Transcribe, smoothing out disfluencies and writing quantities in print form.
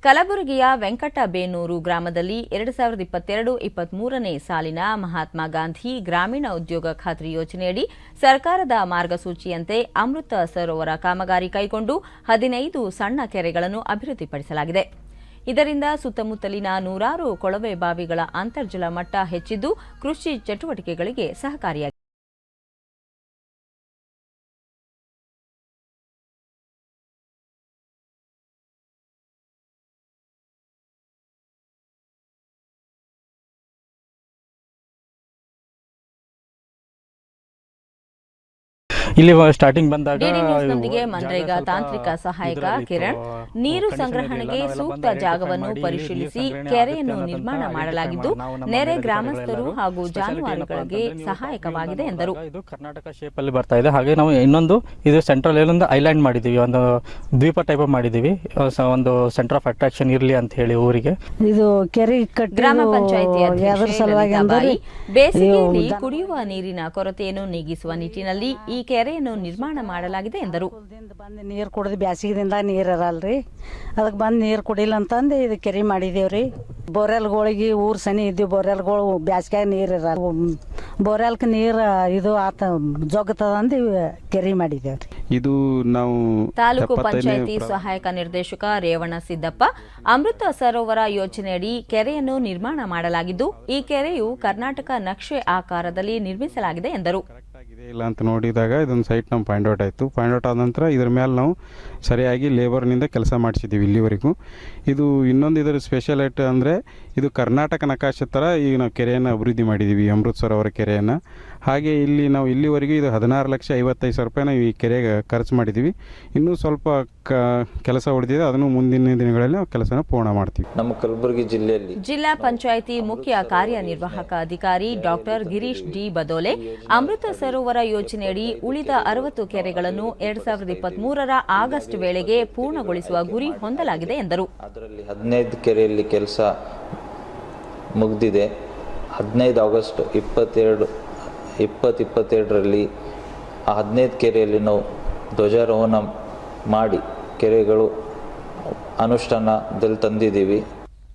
ಕಲಬುರಗಿಯ ವೆಂಕಟಬೇನೂರು ಗ್ರಾಮದಲ್ಲಿ 2022-23ನೇ ಸಾಲಿನ ಮಹಾತ್ಮ ಗಾಂಧಿ ಗ್ರಾಮೀಣ ಉದ್ಯೋಗ ಖಾತ್ರಿ ಯೋಜನೆಯಡಿ ಸರ್ಕಾರದ ಮಾರ್ಗಸೂಚಿಯಂತೆ ಅಮೃತ ಸರೋವರ ಕಾಮಗಾರಿ ಕೈಗೊಂಡು 15 ಸಣ್ಣ ಕೆರೆಗಳನ್ನು ಅಭಿವೃದ್ಧಿಪಡಿಸಲಾಗಿದೆ. ಇದರಿಂದ ಸುತ್ತಮುತ್ತಲಿನ ನೂರಾರು ಕೊಳವೆ ಬಾವಿಗಳ ಅಂತರ್ಜಲ ಮಟ್ಟ ಹೆಚ್ಚಿದ್ದು ಕೃಷಿ ಚಟುವಟಿಕೆಗಳಿಗೆ ಸಹಕಾರಿಯಾಗಿದೆ. ಇಲ್ಲಿ ಸ್ಟಾರ್ಟಿಂಗ್ ಬಂದಾಗ ಡಿಡಿನ್ಯೂಸ್ನೊಂದಿಗೆ ಮನ್ರೇಗಾ ತಾಂತ್ರಿಕ ಸಹಾಯಕ ಕಿರಣ್ ನೀರು ಸಂಗ್ರಹಣೆಗೆ ಸೂಕ್ತ ಜಾಗವನ್ನು ಪರಿಶೀಲಿಸಿ ಕೆರೆಯನ್ನು ನಿರ್ಮಾಣ ಮಾಡಲಾಗಿದ್ದು ನೆರೆ ಗ್ರಾಮಸ್ಥರು ಹಾಗೂ ಜಾನುವಾರುಗಳಿಗೆ ಸಹಾಯಕವಾಗಿದೆ ಎಂದರು. ಇದು ಕರ್ನಾಟಕ ಶೇಪ್ ಅಲ್ಲಿ ಬರ್ತಾ ಇದೆ. ಹಾಗೆ ನಾವು ಇನ್ನೊಂದು ಇದು ಸೆಂಟ್ರಲ್ ಒಂದು ಐಲ್ಯಾಂಡ್ ಮಾಡಿದೀವಿ, ಒಂದು ದ್ವೀಪ ಟೈಪ್ ಮಾಡಿದೀವಿ, ಒಂದು ಸೆಂಟರ್ ಆಫ್ ಅಟ್ರಾಕ್ಷನ್ ಇರಲಿ ಅಂತ ಹೇಳಿ ಊರಿಗೆ. ಇದು ಕೆರೆ ಗ್ರಾಮ ಪಂಚಾಯಿತಿ ಅಧ್ಯಕ್ಷೆ ಬೇಸಿಗೆಯಲ್ಲಿ ಕುಡಿಯುವ ನೀರಿನ ಕೊರತೆಯನ್ನು ನೀಗಿಸುವ ನಿಟ್ಟಿನಲ್ಲಿ ಈ ಕೆರೆಯನ್ನು ನಿರ್ಮಾಣ ಮಾಡಲಾಗಿದೆ ಎಂದರು. ಬಂದು ನೀರು ಕುಡಿದು ಬ್ಯಾಸಿಗೆದಿಂದ ನೀರು ಇರಲ್ರಿ, ಅದಕ್ಕೆ ಬಂದು ನೀರು ಕುಡಿಲ್ಲ ಅಂತಂದು ಇದು ಕೆರೆ ಮಾಡಿದೇವ್ರಿ. ಬೋರ್ವೆಲ್ಗಳಿಗೆ ಊರು ಸನಿ ಇದ್ದೀವಿ, ಬೋರ್ವೆಲ್ಗಳು ಬ್ಯಾಸಿಗೆ ನೀರು ಇರಲ್ಲ, ಬೋರ್ವೆಲ್ಗೆ ನೀರು ಇದು ಆತ ಜೋಗತದಂದು ಕೆರೆ ಮಾಡಿದೇವ್ರಿ. ಇದು ನಾವು ತಾಲೂಕು ಪಂಚಾಯಿತಿ ಸಹಾಯಕ ನಿರ್ದೇಶಕ ರೇವಣ ಸಿದ್ದಪ್ಪ, ಅಮೃತ ಸರೋವರ ಯೋಜನೆಯಡಿ ಕೆರೆಯನ್ನು ನಿರ್ಮಾಣ ಮಾಡಲಾಗಿದ್ದು ಈ ಕೆರೆಯು ಕರ್ನಾಟಕ ನಕ್ಷೆ ಆಕಾರದಲ್ಲಿ ನಿರ್ಮಿಸಲಾಗಿದೆ ಎಂದರು. ಇಲ್ಲ ಅಂತ ನೋಡಿದಾಗ ಇದೊಂದು ಸೈಟ್ ನಾವು ಫೈಂಡ್ ಔಟ್ ಆಯಿತು. ಫೈಂಡ್ ಔಟ್ ಆದ ನಂತರ ಇದರ ಮೇಲೆ ನಾವು ಸರಿಯಾಗಿ ಲೇಬರ್ನಿಂದ ಕೆಲಸ ಮಾಡಿಸಿದ್ದೀವಿ ಇಲ್ಲಿವರೆಗೂ. ಇದು ಇನ್ನೊಂದು ಇದರ ಸ್ಪೆಷಾಲಿಟಿ ಅಂದರೆ ಇದು ಕರ್ನಾಟಕ ನಕಾಶೆ ಥರ ಈಗ ನಾವು ಕೆರೆಯನ್ನು ಅಭಿವೃದ್ಧಿ ಮಾಡಿದ್ದೀವಿ, ಅಮೃತ ಸರೋವರ ಕೆರೆಯನ್ನು. ಹಾಗೆ ಇಲ್ಲಿ ನಾವು ಇಲ್ಲಿವರೆಗೂ ಇದು 16,55,000 ನಾವು ಈ ಕೆರೆಗೆ ಖರ್ಚು ಮಾಡಿದ್ದೀವಿ. ಇನ್ನೂ ಸ್ವಲ್ಪ ಕೆಲಸ ಉಳಿದಿದೆ, ಅದನ್ನು ಮುಂದಿನ ದಿನಗಳಲ್ಲಿ ನಾವು ಕೆಲಸನ ಪೂರ್ಣ ಮಾಡ್ತೀವಿ. ನಮ್ಮ ಕಲಬುರಗಿ ಜಿಲ್ಲೆಯಲ್ಲಿ ಜಿಲ್ಲಾ ಪಂಚಾಯಿತಿ ಮುಖ್ಯ ಕಾರ್ಯನಿರ್ವಾಹಕ ಅಧಿಕಾರಿ ಡಾಕ್ಟರ್ ಗಿರೀಶ್ ಡಿ ಬದೋಲೆ ಅಮೃತ ಸರೋವರ ಯೋಜನೆಯಡಿ ಉಳಿದ 60 ಕೆರೆಗಳನ್ನು 2023ರ ಆಗಸ್ಟ್ ವೇಳೆಗೆ ಪೂರ್ಣಗೊಳಿಸುವ ಗುರಿ ಹೊಂದಲಾಗಿದೆ ಎಂದರು. ಅದರಲ್ಲಿ 15 ಕೆರೆಯಲ್ಲಿ ಕೆಲಸ ಮುಗಿದಿದೆ. 15 ಆಗಸ್ಟ್ 2022ರಲ್ಲಿ ಆ 15 ಕೆರೆಯಲ್ಲಿ ನಾವು ಧ್ವಜಾರೋಹಣ ಮಾಡಿ ಕೆರೆಗಳು ಅನುಷ್ಠಾನದಲ್ಲಿ ತಂದಿದ್ದೀವಿ.